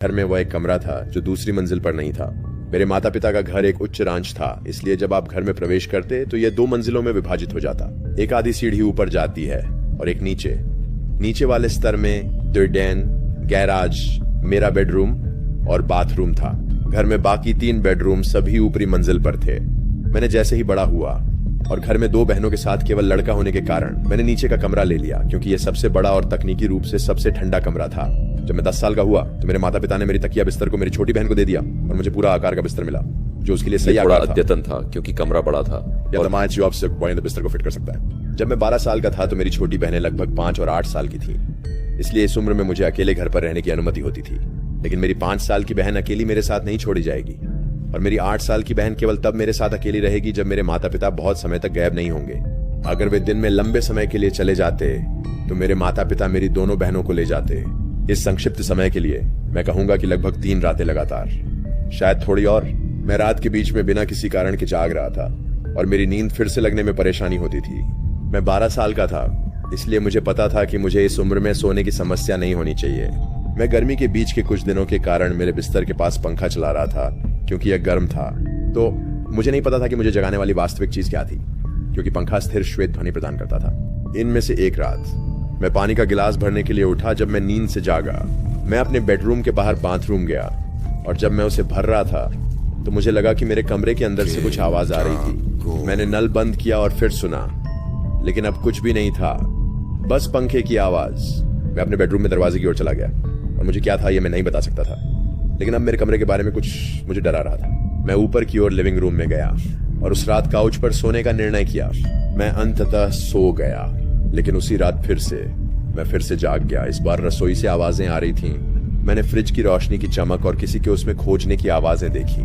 घर में वह एक कमरा था जो दूसरी मंजिल पर नहीं था। मेरे माता पिता का घर एक उच्च रांच था, इसलिए जब आप घर में प्रवेश करते तो यह 2 मंजिलों में विभाजित हो जाता। एक आधी सीढ़ी ऊपर जाती है और एक नीचे। नीचे वाले स्तर में दिर्डेन, गैराज, मेरा बेडरूम और बाथरूम था। घर में बाकी 3 बेडरूम सभी ऊपरी मंजिल पर थे। मैंने जैसे ही बड़ा हुआ और घर में 2 बहनों के साथ केवल लड़का होने के कारण मैंने नीचे का कमरा ले लिया, क्योंकि यह सबसे बड़ा और तकनीकी रूप से सबसे ठंडा कमरा था। जब मैं 10 साल का हुआ तो मेरे माता पिता ने मेरी तकिया बिस्तर को मेरी छोटी बहन को दे दिया और मुझे पूरा आकार का बिस्तर मिला, जो उसके लिए सही आकार था। अद्यतन था क्योंकि कमरा बड़ा था। या तमाम जॉब से बड़े बिस्तर को फिट कर सकता है। जब मैं 12 साल का था तो मेरी छोटी बहनें लगभग 5 और 8 साल की थी, इसलिए इस उम्र में मुझे अकेले घर पर रहने की अनुमति होती थी। लेकिन मेरी 5 साल की बहन अकेली मेरे साथ नहीं छोड़ी जाएगी और मेरी 8 साल की बहन केवल तब मेरे साथ अकेली रहेगी जब मेरे माता पिता बहुत समय तक गायब नहीं होंगे। अगर वे दिन में लंबे समय के लिए चले जाते तो मेरे माता पिता मेरी दोनों बहनों को ले जाते। इस संक्षिप्त समय के लिए मैं कहूंगा कि लगभग 3 रातें लगातार, शायद थोड़ी और। मैं रात के बीच में बिना किसी कारण के जाग रहा था और मेरी नींद फिर से लगने में परेशानी होती थी। मैं 12 साल का था, इसलिए मुझे पता था कि मुझे इस उम्र में सोने की समस्या नहीं होनी चाहिए। मैं गर्मी के बीच के कुछ दिनों के कारण मेरे बिस्तर के पास पंखा चला रहा था, क्योंकि यह गर्म था। तो मुझे नहीं पता था कि मुझे जगाने वाली वास्तविक चीज क्या थी, क्योंकि पंखा स्थिर श्वेत ध्वनि प्रदान करता था। इनमें से एक रात मैं पानी का गिलास भरने के लिए उठा। जब मैं नींद से जागा, मैं अपने बेडरूम के बाहर बाथरूम गया और जब मैं उसे भर रहा था तो मुझे लगा कि मेरे कमरे के अंदर से कुछ आवाज आ रही थी। मैंने नल बंद किया और फिर सुना, लेकिन अब कुछ भी नहीं था, बस पंखे की आवाज। मैं अपने बेडरूम में दरवाजे की ओर चला गया और मुझे क्या था यह मैं नहीं बता सकता था, लेकिन अब मेरे कमरे के बारे में कुछ मुझे डरा रहा था। मैं ऊपर की ओर लिविंग रूम में गया और उस रात काउच पर सोने का निर्णय किया। मैं अंततः सो गया, लेकिन उसी रात मैं फिर से जाग गया। इस बार रसोई से आवाजें आ रही थीं। मैंने फ्रिज की रोशनी की चमक और किसी के उसमें खोजने की आवाजें देखी।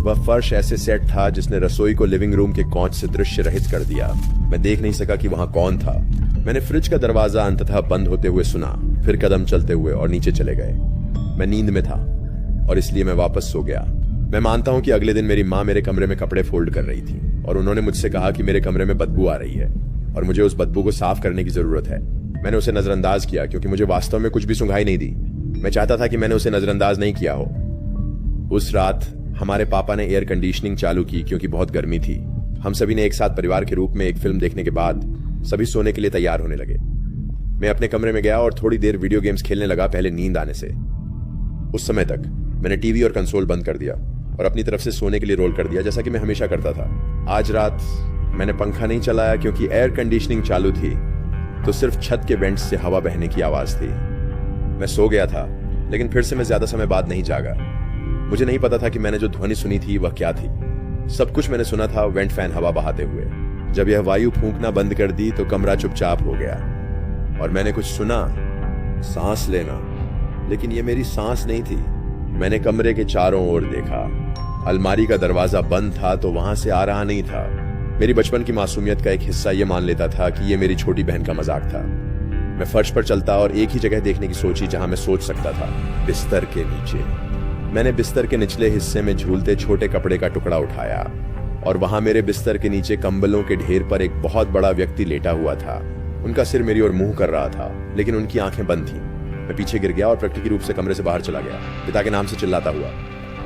वह फर्श ऐसे सेट था जिसने रसोई को लिविंग रूम के कौच से दृश्य रहित कर दिया। मैं देख नहीं सका कि वहां कौन था। मैंने फ्रिज का दरवाजा अंततः बंद होते हुए सुना, फिर कदम चलते हुए और नीचे चले गए। मैं नींद में था और इसलिए मैं वापस सो गया। मैं मानता हूं कि अगले दिन मेरी माँ मेरे कमरे में कपड़े फोल्ड कर रही थी और उन्होंने मुझसे कहा कि मेरे कमरे में बदबू आ रही है और मुझे उस बदबू को साफ करने की जरूरत है। मैंने उसे नजरअंदाज किया क्योंकि मुझे वास्तव में कुछ भी सुंघाई नहीं दी। मैं चाहता था कि मैंने उसे नजरअंदाज नहीं किया हो। उस रात हमारे पापा ने एयर कंडीशनिंग चालू की क्योंकि बहुत गर्मी थी। हम सभी ने एक साथ परिवार के रूप में एक फिल्म देखने के बाद सभी सोने के लिए तैयार होने लगे। मैं अपने कमरे में गया और थोड़ी देर वीडियो गेम्स खेलने लगा, पहले नींद आने से। उस समय तक मैंने टीवी और कंसोल बंद कर दिया और अपनी तरफ से सोने के लिए रोल कर दिया, जैसा कि मैं हमेशा करता था। आज रात मैंने पंखा नहीं चलाया क्योंकि एयर कंडीशनिंग चालू थी, तो सिर्फ छत के वेंट्स से हवा बहने की आवाज थी। मैं सो गया था, लेकिन फिर से मैं ज्यादा समय बाद नहीं जागा। मुझे नहीं पता था कि मैंने जो ध्वनि सुनी थी वह क्या थी। सब कुछ मैंने सुना था वेंट फैन हवा बहाते हुए। जब यह वायु फूंकना बंद कर दी तो कमरा चुपचाप हो गया और मैंने कुछ सुना, सांस लेना, लेकिन यह मेरी सांस नहीं थी। मैंने कमरे के चारों ओर देखा। अलमारी का दरवाजा बंद था तो वहां से आ रहा नहीं था। मेरी बचपन की मासूमियत का एक हिस्सा यह मान लेता था कि यह मेरी छोटी बहन का मजाक था। मैं फर्श पर चलता और एक ही जगह देखने की सोची जहां मैं सोच सकता था, बिस्तर के नीचे। मैंने बिस्तर के निचले हिस्से में झूलते छोटे कपड़े का टुकड़ा उठाया और वहां मेरे बिस्तर के नीचे कंबलों के ढेर पर एक बहुत बड़ा व्यक्ति लेटा हुआ था। उनका सिर मेरी ओर मुंह कर रहा था, लेकिन उनकी आंखें बंद थीं। मैं पीछे गिर गया और प्रकृति रूप से कमरे से बाहर चला गया, पिता के नाम से चिल्लाता हुआ।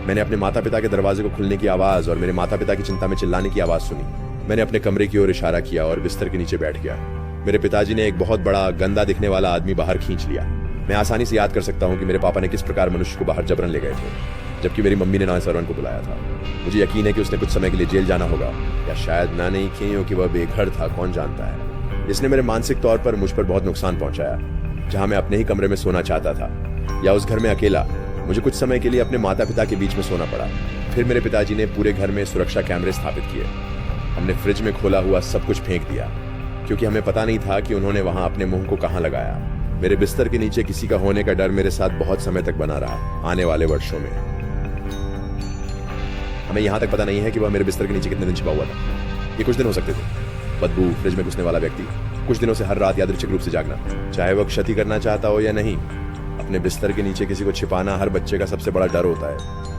मैंने अपने माता पिता के दरवाजे को खुलने की आवाज और मेरे माता पिता की चिंता में चिल्लाने की आवाज सुनी। मैंने अपने कमरे की ओर इशारा किया और बिस्तर के नीचे बैठ गया। मेरे पिताजी ने एक बहुत बड़ा गंदा दिखने वाला आदमी बाहर खींच लिया। मैं आसानी से याद कर सकता हूँ कि मेरे पापा ने किस प्रकार मनुष्य को बाहर जबरन ले गए थे, जबकि मेरी मम्मी ने ना सरवन को बुलाया था। मुझे यकीन है कि उसने कुछ समय के लिए जेल जाना होगा, या शायद ना नहीं क्योंकि वह बेघर था, कौन जानता है। इसने मेरे मानसिक तौर पर मुझ पर बहुत नुकसान पहुंचाया। जहां मैं अपने ही कमरे में सोना चाहता था या उस घर में अकेला, मुझे कुछ समय के लिए अपने माता पिता के बीच में सोना पड़ा। फिर मेरे पिताजी ने पूरे घर में सुरक्षा कैमरे स्थापित किए। हमने फ्रिज में खोला हुआ सब कुछ फेंक दिया, क्योंकि हमें पता नहीं था कि उन्होंने वहां अपने मुंह को कहां लगाया। मेरे बिस्तर के नीचे किसी का होने का डर मेरे साथ बहुत समय तक बना रहा। आने वाले वर्षों में हमें यहां तक पता नहीं है कि वह मेरे बिस्तर के नीचे कितने दिन छिपा हुआ था। ये कुछ दिन हो सकते थे। बदबू, फ्रिज में घुसने वाला व्यक्ति, कुछ दिनों से हर रात यादृच्छिक रूप से जागना, चाहे वह क्षति करना चाहता हो या नहीं। अपने बिस्तर के नीचे किसी को छिपाना हर बच्चे का सबसे बड़ा डर होता है।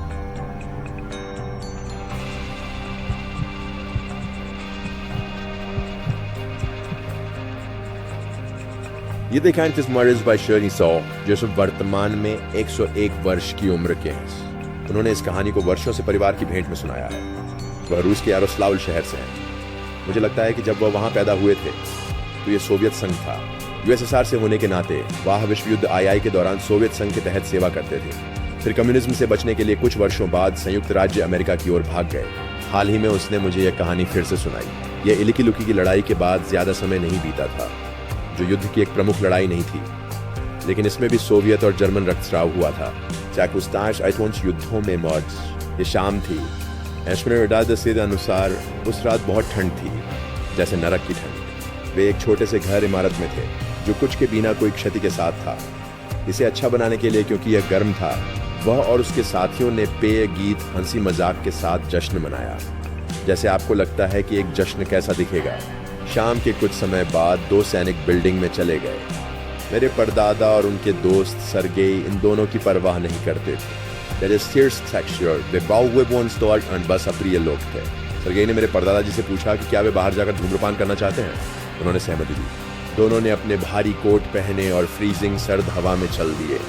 Jede kennt es Marius by Shirley Saul, जो सब वर्तमान में 101 वर्ष की उम्र के हैं। उन्होंने इस कहानी को वर्षों से परिवार की भेंट में सुनाया है। वह रूस के यारोस्लाविल शहर से हैं। मुझे लगता है कि जब वह वहां पैदा हुए थे तो यह सोवियत संघ था। यूएसएसआर से होने के नाते वह विश्व युद्ध आई के दौरान सोवियत संघ के तहत सेवा करते थे। फिर कम्युनिज्म से बचने के लिए कुछ वर्षों बाद संयुक्त राज्य अमेरिका की ओर भाग गए। हाल ही में उसने मुझे यह कहानी फिर से सुनाई। यह इलिकी लुकी की लड़ाई के बाद ज्यादा समय नहीं बीता था, जो युद्ध की एक प्रमुख लड़ाई नहीं थी, लेकिन इसमें भी सोवियत और जर्मन रक्तस्राव हुआ था। चेकोस्लोवाकिया आइटवंश युद्धों में मौज। ये शाम थी। के अनुसार उस रात बहुत ठंड थी, जैसे नरक की ठंड। वे एक छोटे से घर इमारत में थे, जो कुछ के बिना कोई क्षति के साथ था। इसे अच्छा बनाने के लिए, क्योंकि यह गर्म था, वह और उसके साथियों ने पेय, गीत, हंसी मजाक के साथ जश्न मनाया, जैसे आपको लगता है कि एक जश्न कैसा दिखेगा। शाम के कुछ समय बाद 2 सैनिक बिल्डिंग में चले गए। मेरे परदादा और उनके दोस्त सरगेई इन दोनों की परवाह नहीं करते थे। बस अप्रिय लोग थे। सरगेई ने मेरे परदादा जी से पूछा कि क्या वे बाहर जाकर धूम्रपान करना चाहते हैं। उन्होंने सहमति दी। दोनों ने अपने भारी कोट पहने और फ्रीजिंग सर्द हवा में चल दिए।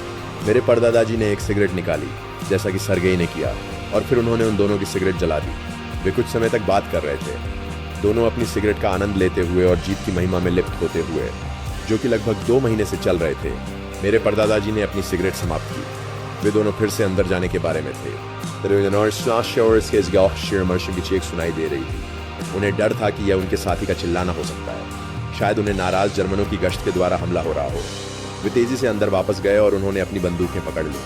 मेरे परदादा जी ने एक सिगरेट निकाली, जैसा कि सरगेई ने किया, और फिर उन्होंने उन दोनों की सिगरेट जला दी। वे कुछ समय तक बात कर रहे थे, दोनों अपनी सिगरेट का आनंद लेते हुए और जीत की महिमा में लिप्त होते हुए, जो कि लगभग 2 महीने से चल रहे थे। मेरे परदादा जी ने अपनी सिगरेट समाप्त की। वे दोनों फिर से अंदर जाने के बारे में थे। की चीख सुनाई दे रही थी। उन्हें डर था कि यह उनके साथी का चिल्लाना हो सकता है। शायद उन्हें नाराज जर्मनों की गश्त के द्वारा हमला हो रहा हो। वे तेजी से अंदर वापस गए और उन्होंने अपनी बंदूकें पकड़ ली,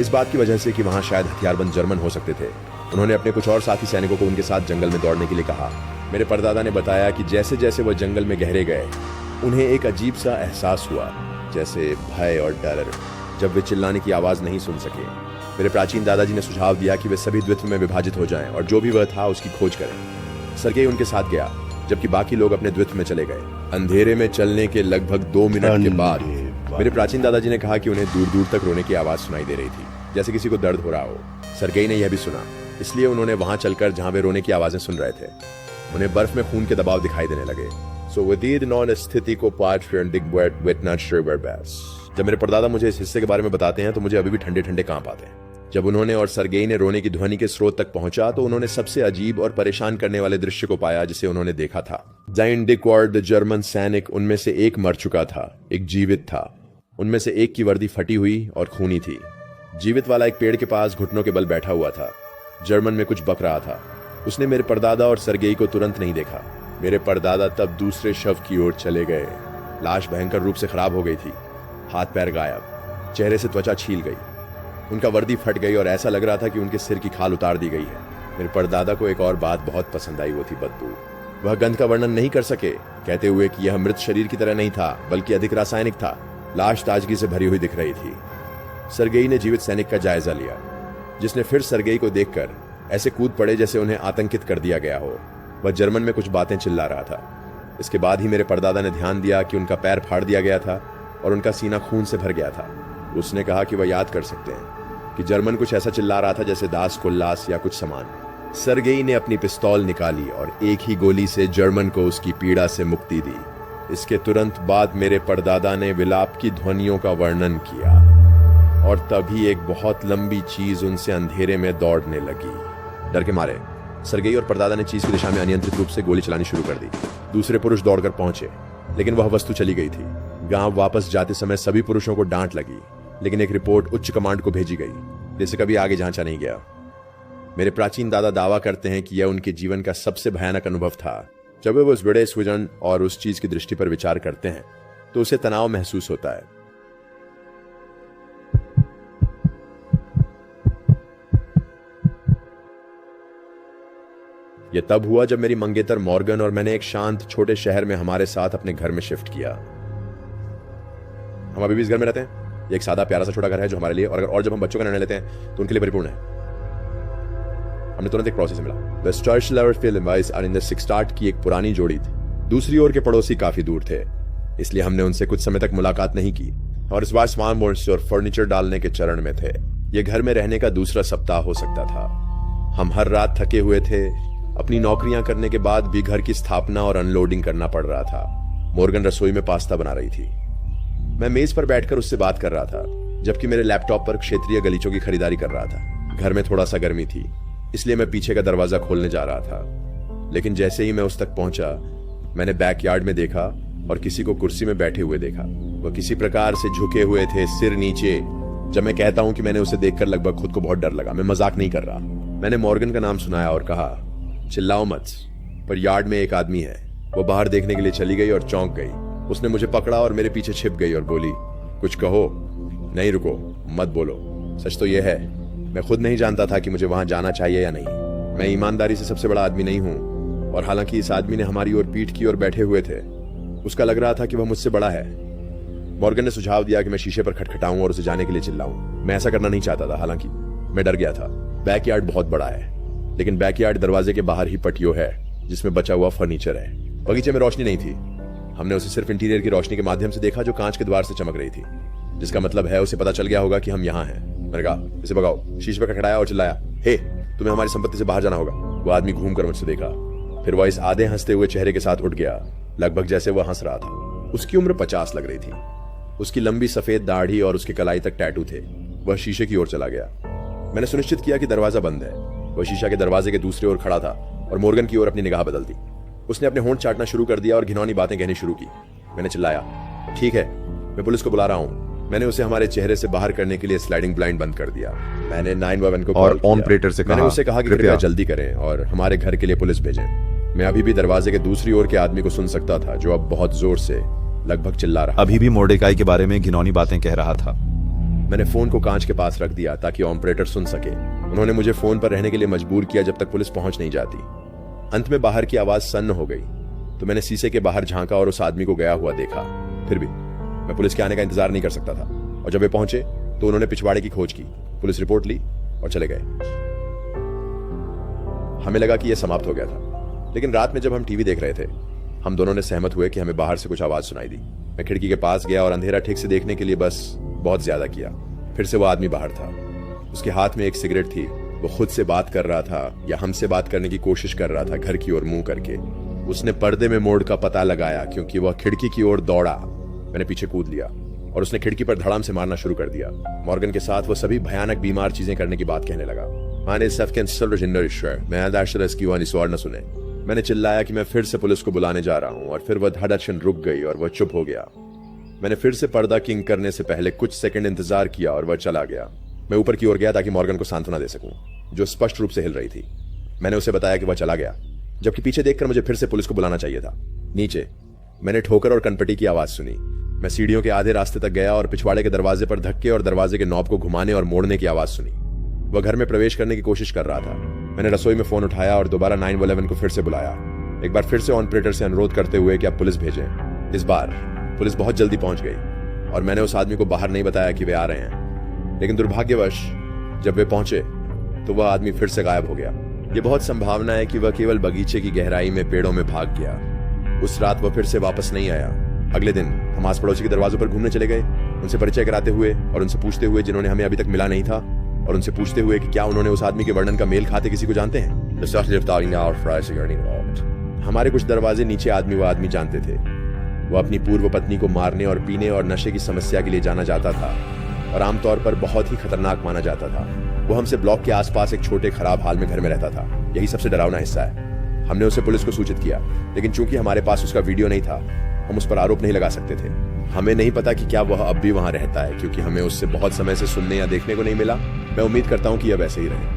इस बात की वजह से कि वहां शायद हथियारबंद जर्मन हो सकते थे। उन्होंने अपने कुछ और साथी सैनिकों को उनके साथ जंगल में दौड़ने के लिए कहा। मेरे परदादा ने बताया कि जैसे जैसे वह जंगल में गहरे गए, उन्हें एक अजीब सा एहसास हुआ, जैसे भय और डर, जब वे चिल्लाने की आवाज नहीं सुन सके। मेरे प्राचीन दादाजी ने सुझाव दिया कि वे सभी द्वित्व में विभाजित हो जाएं और जो भी वह था उसकी खोज करें। सरगेई उनके साथ गया, जबकि बाकी लोग अपने द्वित्व में चले गए। अंधेरे में चलने के लगभग 2 मिनट के बाद मेरे प्राचीन दादाजी ने कहा कि उन्हें दूर दूर तक रोने की आवाज सुनाई दे रही थी, जैसे किसी को दर्द हो रहा हो। सरगेई ने यह भी सुना, इसलिए उन्होंने वहां चलकर जहां वे रोने की आवाजें सुन रहे थे, उन्हें बर्फ में खून के दबाव दिखाई देने लगे। स्थिति को जब मेरे परदादा मुझे इस हिस्से के बारे में बताते हैं तो मुझे अभी भी ठंडे ठंडे कांप आते हैं। जब उन्होंने और सरगेई ने रोने की ध्वनि के स्रोत तक पहुंचा तो उन्होंने सबसे अजीब और परेशान करने वाले दृश्य को पाया जिसे उन्होंने देखा था। द जर्मन सैनिक, उनमें से एक मर चुका था, एक जीवित था। उनमें से एक की वर्दी फटी हुई और खूनी थी। जीवित वाला एक पेड़ के पास घुटनों के बल बैठा हुआ था, जर्मन में कुछ बक रहा था। उसने मेरे परदादा और सरगेई को तुरंत नहीं देखा। मेरे परदादा तब दूसरे शव की ओर चले गए। लाश भयंकर रूप से खराब हो गई थी, हाथ पैर गायब, चेहरे से त्वचा छील गई, उनका वर्दी फट गई और ऐसा लग रहा था कि उनके सिर की खाल उतार दी गई है। मेरे परदादा को एक और बात बहुत पसंद आई, वो थी बदबू। वह गंध का वर्णन नहीं कर सके, कहते हुए कि यह मृत शरीर की तरह नहीं था बल्कि अधिक रासायनिक था। लाश ताजगी से भरी हुई दिख रही थी। सरगेई ने जीवित सैनिक का जायजा लिया, जिसने फिर सरगेई को देखकर ऐसे कूद पड़े जैसे उन्हें आतंकित कर दिया गया हो। वह जर्मन में कुछ बातें चिल्ला रहा था। इसके बाद ही मेरे परदादा ने ध्यान दिया कि उनका पैर फाड़ दिया गया था और उनका सीना खून से भर गया था। उसने कहा कि वह याद कर सकते हैं कि जर्मन कुछ ऐसा चिल्ला रहा था जैसे दास कुल्लास या कुछ समान। सरगेई ने अपनी पिस्तौल निकाली और एक ही गोली से जर्मन को उसकी पीड़ा से मुक्ति दी। इसके तुरंत बाद मेरे परदादा ने विलाप की ध्वनियों का वर्णन किया और तभी एक बहुत लंबी चीज उनसे अंधेरे में दौड़ने लगी। डर के मारे सरगेई और परदादा ने चीज की दिशा में अनियंत्रित रूप से गोली चलानी शुरू कर दी। दूसरे पुरुष दौड़कर पहुंचे, लेकिन वह वस्तु चली गई थी। गांव वापस जाते समय सभी पुरुषों को डांट लगी, लेकिन एक रिपोर्ट उच्च कमांड को भेजी गई, जिसे कभी आगे जांचा नहीं गया। मेरे प्राचीन दादा दावा करते हैं कि यह उनके जीवन का सबसे भयानक अनुभव था। जब वे उस बड़े सुजन और उस चीज की दृष्टि पर विचार करते हैं तो उसे तनाव महसूस होता है। यह तब हुआ जब मेरी मंगेतर मॉर्गन और मैंने एक शांत छोटे शहर में हमारे साथ अपने घर में शिफ्ट किया। हम अभी भी इस घर में रहते हैं। ये एक सादा प्यारा सा छोटा घर है जो हमारे लिए और जब हम बच्चों का निर्णय लेते हैं तो उनके लिए परिपूर्ण है। हमने तुरंत एक प्रोसेस मिला। द स्टार्शलर फिल्म अरिंदर सिक्सटार्ट की एक पुरानी जोड़ी थी। दूसरी ओर के पड़ोसी काफी दूर थे, इसलिए हमने उनसे कुछ समय तक मुलाकात नहीं की और इस बार सामान और फर्नीचर डालने के चरण में थे। ये घर में रहने का दूसरा सप्ताह हो सकता था। हम हर रात थके हुए थे। अपनी नौकरियां करने के बाद भी घर की स्थापना और अनलोडिंग करना पड़ रहा था। मॉर्गन रसोई में पास्ता बना रही थी। मैं मेज पर बैठकर उससे बात कर रहा था, जबकि मेरे लैपटॉप पर क्षेत्रीय गलीचों की खरीदारी कर रहा था। घर में थोड़ा सा गर्मी थी, इसलिए मैं पीछे का दरवाजा खोलने जा रहा था। लेकिन जैसे ही मैं उस तक पहुंचा, मैंने बैकयार्ड में देखा और किसी को कुर्सी में बैठे हुए देखा। वह किसी प्रकार से झुके हुए थे, सिर नीचे। जब मैं कहता हूं कि मैंने उसे देखकर लगभग खुद को बहुत डर लगा, मैं मजाक नहीं कर रहा। मैंने मॉर्गन का नाम सुनाया और कहा, चिल्लाओ मत, पर यार्ड में एक आदमी है। वो बाहर देखने के लिए चली गई और चौंक गई। उसने मुझे पकड़ा और मेरे पीछे छिप गई और बोली, कुछ कहो। नहीं, रुको, मत बोलो। सच तो यह है, मैं खुद नहीं जानता था कि मुझे वहां जाना चाहिए या नहीं। मैं ईमानदारी से सबसे बड़ा आदमी नहीं हूं, और हालांकि इस आदमी ने हमारी ओर पीठ की ओर बैठे हुए थे, उसका लग रहा था कि वह मुझसे बड़ा है। मॉर्गन ने सुझाव दिया कि मैं शीशे पर खटखटाऊं और उसे जाने के लिए चिल्लाऊं। मैं ऐसा करना नहीं चाहता था, हालांकि मैं डर गया था। बैकयार्ड बहुत बड़ा है, लेकिन बैकयार्ड दरवाजे के बाहर ही पटियो है जिसमें बचा हुआ फर्नीचर है। बगीचे में रोशनी नहीं थी। हमने उसे सिर्फ इंटीरियर की रोशनी के माध्यम से देखा जो कांच के द्वार से चमक रही थी, जिसका मतलब है उसे पता चल गया होगा कि हम यहाँ हैं। मैंने कहा, इसे भगाओ। शीशे पर खटखटाया और चिल्लाया, हे, तुम्हें हमारी संपत्ति से बाहर जाना होगा। वो आदमी घूमकर मुझसे देखा, फिर वह इस आधे हंसते हुए चेहरे के साथ उठ गया, लगभग जैसे वह हंस रहा था। उसकी उम्र 50 लग रही थी। उसकी लंबी सफेद दाढ़ी और उसके कलाई तक टैटू थे। वह शीशे की ओर चला गया। मैंने सुनिश्चित किया कि दरवाजा बंद है। वह शीशा के दरवाजे के दूसरी ओर खड़ा था और मॉर्गन की ओर अपनी निगाह बदल दी। उसने अपने होंठ चाटना शुरू कर दिया और घिनौनी बातें कहनी शुरू की। मैंने चिल्लाया, ठीक है, मैं पुलिस को बुला रहा हूँ। मैंने उसे हमारे चेहरे से बाहर करने के लिए स्लाइडिंग ब्लाइंड बंद कर दिया। मैंने 911 को और ऑपरेटर से मैंने उसे कहा कि कृपया जल्दी करें और हमारे घर के लिए पुलिस भेजें। मैं अभी भी दरवाजे के दूसरी ओर के आदमी को सुन सकता था, जो अब बहुत जोर से लगभग चिल्ला रहा। अभी भी मोर्डेकाई के बारे में घिनौनी बातें कह रहा था। मैंने फोन को कांच के पास रख दिया ताकि ऑपरेटर सुन सके। उन्होंने मुझे फोन पर रहने के लिए मजबूर किया जब तक पुलिस पहुंच नहीं जाती। अंत में बाहर की आवाज सन्न हो गई, तो मैंने शीशे के बाहर झांका और उस आदमी को गया हुआ देखा। फिर भी मैं पुलिस के आने का इंतजार नहीं कर सकता था, और जब वे पहुंचे तो उन्होंने पिछवाड़े की खोज की, पुलिस रिपोर्ट ली और चले गए। हमें लगा कि यह समाप्त हो गया था, लेकिन रात में जब हम टीवी देख रहे थे, हम दोनों ने सहमत हुए कि हमें बाहर से कुछ आवाज सुनाई दी। मैं खिड़की के पास गया और अंधेरा ठीक से देखने के लिए बस बहुत ज्यादा किया। फिर से वो आदमी बाहर था। उसके हाथ में एक सिगरेट थी। वो खुद से बात कर रहा था या हमसे बात करने की कोशिश कर रहा था, घर की ओर मुंह करके। उसने पर्दे में मोड़ का पता लगाया क्योंकि वह खिड़की की ओर दौड़ा। मैंने पीछे कूद लिया और उसने खिड़की पर धड़ाम से मारना शुरू कर दिया। मॉर्गन के साथ वो सभी भयानक बीमार चीजें करने की बात कहने लगा। न सुने। मैंने चिल्लाया कि मैं फिर से पुलिस को बुलाने जा रहा हूं, और फिर वह धड़ाधड़ रुक गई और वह चुप हो गया। मैंने फिर से पर्दा किंग करने से पहले कुछ सेकंड इंतजार किया और वह चला गया। मैं ऊपर की ओर गया ताकि मॉर्गन को सांत्वना दे सकूं, जो स्पष्ट रूप से हिल रही थी। मैंने उसे बताया कि वह चला गया, जबकि पीछे देखकर मुझे फिर से पुलिस को बुलाना चाहिए था। नीचे मैंने ठोकर और कनपटी की आवाज सुनी। मैं सीढ़ियों के आधे रास्ते तक गया और पिछवाड़े के दरवाजे पर धक्के और दरवाजे के नॉब को घुमाने और मोड़ने की आवाज सुनी। वह घर में प्रवेश करने की कोशिश कर रहा था। मैंने रसोई में फोन उठाया और दोबारा 911 को फिर से बुलाया, एक बार फिर से ऑपरेटर से अनुरोध करते हुए कि आप पुलिस भेजें। इस बार पुलिस बहुत जल्दी पहुंच गई और मैंने उस आदमी को बाहर नहीं बताया कि वे आ रहे हैं। लेकिन दुर्भाग्यवश जब वे पहुंचे तो वह आदमी फिर से गायब हो गया। यह बहुत संभावना है कि वह केवल बगीचे की गहराई में पेड़ों में भाग गया। उस रात वह फिर से वापस नहीं आया। अगले दिन हम आस पड़ोसी के दरवाजों पर घूमने चले गए, उनसे परिचय कराते हुए और उनसे पूछते हुए जिन्होंने हमें अभी तक मिला नहीं था, और उनसे पूछते हुए कि क्या उन्होंने उस आदमी के वर्णन का मेल खाते किसी को जानते हैं। हमारे कुछ दरवाजे नीचे आदमी व आदमी जानते थे। वह अपनी पूर्व पत्नी को मारने और पीने और नशे की समस्या के लिए जाना जाता था और आमतौर पर बहुत ही खतरनाक माना जाता था। वो हमसे ब्लॉक के आसपास एक छोटे खराब हाल में घर में रहता था। यही सबसे डरावना हिस्सा है। हमने उसे पुलिस को सूचित किया, लेकिन चूंकि हमारे पास उसका वीडियो नहीं था, हम उस पर आरोप नहीं लगा सकते थे। हमें नहीं पता कि क्या वह अब भी वहां रहता है, क्योंकि हमें उससे बहुत समय से सुनने या देखने को नहीं मिला। मैं उम्मीद करता हूं कि यह वैसे ही रहे।